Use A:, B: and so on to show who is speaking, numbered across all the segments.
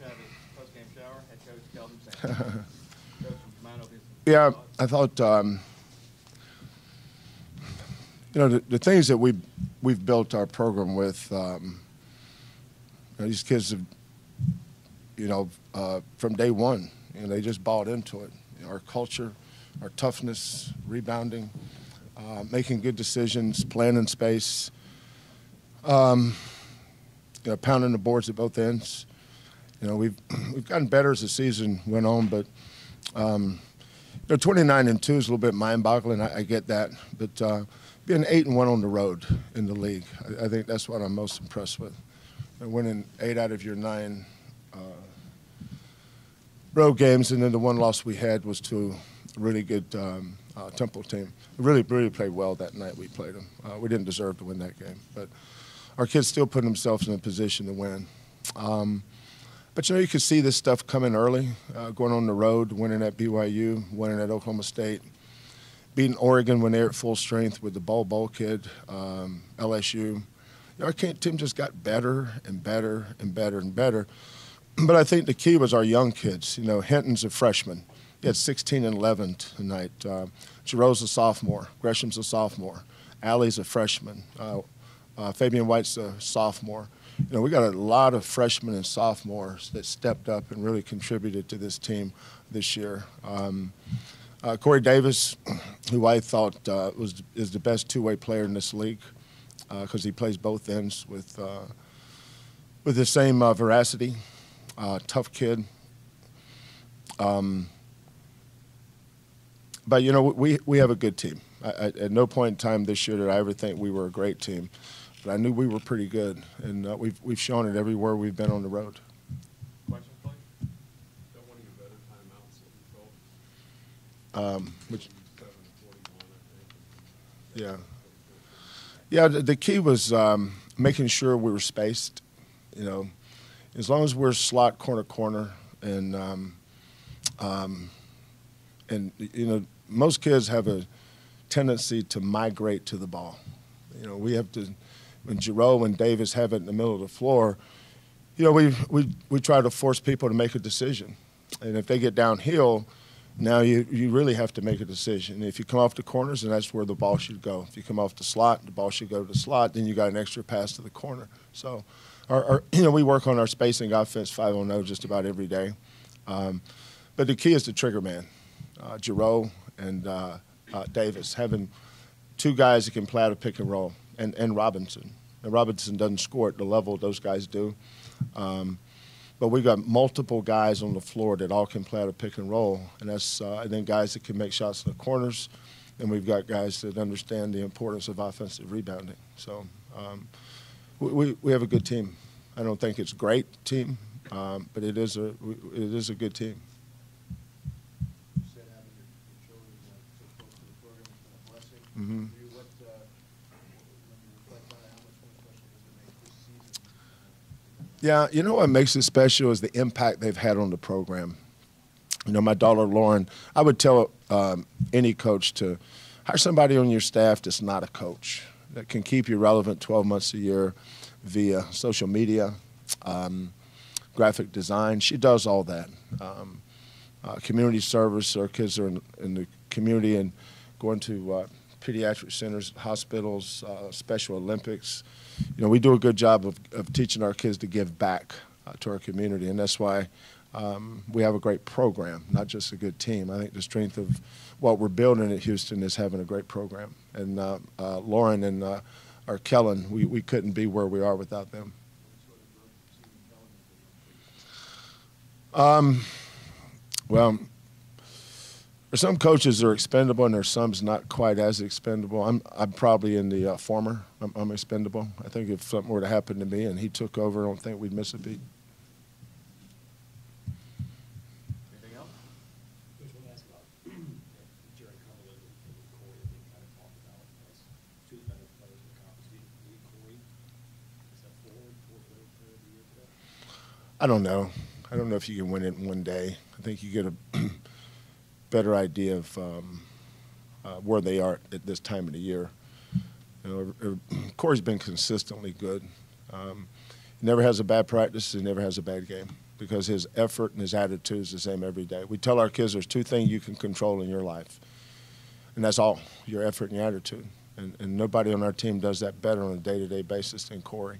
A: have his post-game shower. Head coach Kelvin Sampson. Coach, mind of his
B: Yeah,
A: thoughts?
B: I thought, you know, the things that we've built our program with, you know, these kids have, you know, from day one, you know, they just bought into it. You know, our culture, our toughness, rebounding, making good decisions, playing in space, you know, pounding the boards at both ends. You know, we've gotten better as the season went on, but you know, 29-2 is a little bit mind-boggling. I get that, but being 8-1 on the road in the league, I think that's what I'm most impressed with. And winning 8 out of your 9 road games, and then the one loss we had was to a really good Temple team. Really played well that night we played them. We didn't deserve to win that game, but our kids still put themselves in a position to win. But, you know, you could see this stuff coming early, going on the road, winning at BYU, winning at Oklahoma State, beating Oregon when they're at full strength with the Bol kid, LSU. You know, our team just got better and better and better and better. But I think the key was our young kids. You know, Hinton's a freshman. He had 16 and 11 tonight. Giroux's a sophomore. Gresham's a sophomore. Allie's a freshman. Fabian White's a sophomore. You know, we got a lot of freshmen and sophomores that stepped up and really contributed to this team this year. Corey Davis, who I thought is the best two-way player in this league because he plays both ends with the same veracity. Tough kid. But, you know, we have a good team. At no point in time this year did I ever think we were a great team. But I knew we were pretty good, and we've shown it everywhere we've been on the road.
A: Questions, please?
C: Don't want to get better timeouts.
B: Which,
C: 7-41, I think.
B: yeah. The key was making sure we were spaced. You know, as long as we're slot corner, and you know, most kids have a tendency to migrate to the ball. You know, we have to. When Giroux and Davis have it in the middle of the floor, you know, we try to force people to make a decision. And if they get downhill, now you really have to make a decision. If you come off the corners, then that's where the ball should go. If you come off the slot, the ball should go to the slot. Then you got an extra pass to the corner. So, you know, we work on our spacing offense 5-on-0 just about every day. But the key is the trigger man, Giroux and Davis, having two guys that can play out a pick and roll. And Robinson. And Robinson doesn't score at the level those guys do. But we've got multiple guys on the floor that all can play out a pick and roll. And that's and then guys that can make shots in the corners. And we've got guys that understand the importance of offensive rebounding. So we have a good team. I don't think it's a great team, but it is a good team.
D: You said having your children so close to the program has been a blessing.
B: Mm-hmm. Yeah, you know what makes it special is the impact they've had on the program. You know, my daughter Lauren, I would tell any coach to hire somebody on your staff that's not a coach, that can keep you relevant 12 months a year via social media, graphic design. She does all that. Community service, our kids are in the community and going to pediatric centers, hospitals, Special Olympics. You know, we do a good job of teaching our kids to give back to our community, and that's why we have a great program, not just a good team. I think the strength of what we're building at Houston is having a great program. And Lauren and our Kellen, we couldn't be where we are without them. Well, there's some coaches that are expendable, and there's some not quite as expendable. I'm probably in the former. I'm expendable. I think if something were to happen to me and he took over, I don't think we'd miss a beat.
A: Anything else?
E: I just want to ask about Jerry Cumberland and Corey. I think kind of talked about as two of the better players in the conference. Do you need Corey? Is that forward player of the year today?
B: I don't know. I don't know if you can win it in one day. I think you get a better idea of where they are at this time of the year. You know, Corey's been consistently good. He never has a bad practice. He never has a bad game. because his effort and his attitude is the same every day. We tell our kids there's 2 things you can control in your life, and that's all, your effort and your attitude. And nobody on our team does that better on a day-to-day basis than Corey.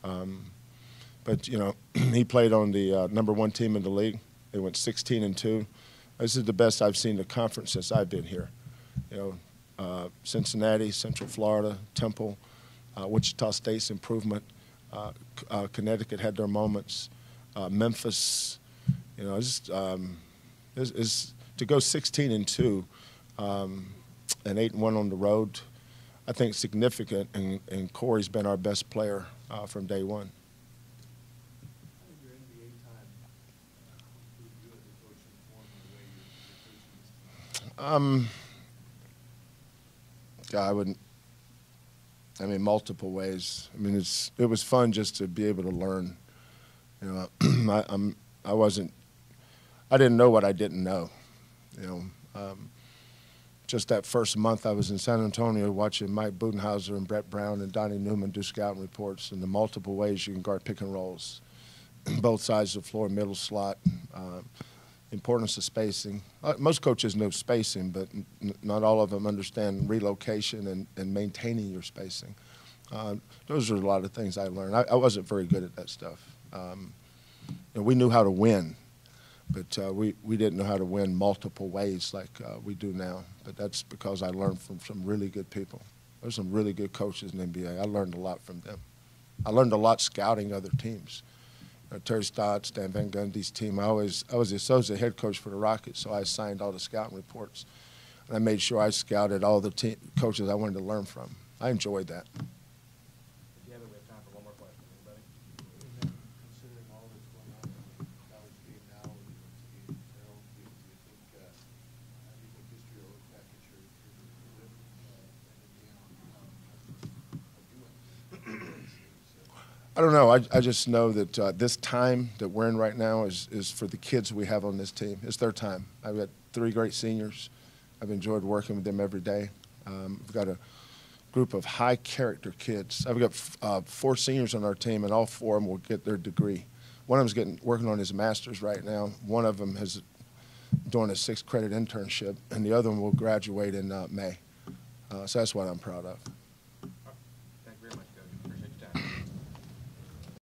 B: But, you know, he played on the #1 team in the league. They went 16-2. This is the best I've seen the conference since I've been here. You know, Cincinnati, Central Florida, Temple, Wichita State's improvement. Connecticut had their moments. Memphis, you know, is to go 16-2 and 8-1 on the road. I think significant, and Corey's been our best player from day one.
D: How did your NBA time improve you as a coach and form in the way you're coaching this team?
B: I wouldn't. I mean, multiple ways. I mean, it was fun just to be able to learn. You know, I didn't know what I didn't know. You know, just that first month I was in San Antonio watching Mike Budenhauser and Brett Brown and Donnie Newman do scouting reports and the multiple ways you can guard pick and rolls, both sides of the floor, middle slot, importance of spacing. Most coaches know spacing, but not all of them understand relocation and maintaining your spacing. Those are a lot of things I learned. I wasn't very good at that stuff. You know, we knew how to win, but we didn't know how to win multiple ways like we do now. But that's because I learned from some really good people. There's some really good coaches in the NBA. I learned a lot from them. I learned a lot scouting other teams. Terry Stott, Stan Van Gundy's team. I was the associate head coach for the Rockets, so I assigned all the scouting reports. And I made sure I scouted all the coaches I wanted to learn from. I enjoyed that.
A: Together, we have time for one more question. Anybody?
D: Considering all that's going on in the college game now and the game Harold, do you think how do you think history will look back at your career and you
B: I don't know. I just know that this time that we're in right now is for the kids we have on this team. It's their time. I've got 3 great seniors. I've enjoyed working with them every day. We've got a group of high-character kids. I've got 4 seniors on our team, and all 4 of them will get their degree. One of them's working on his master's right now. One of them is doing a 6-credit internship, and the other one will graduate in May. So that's what I'm proud of.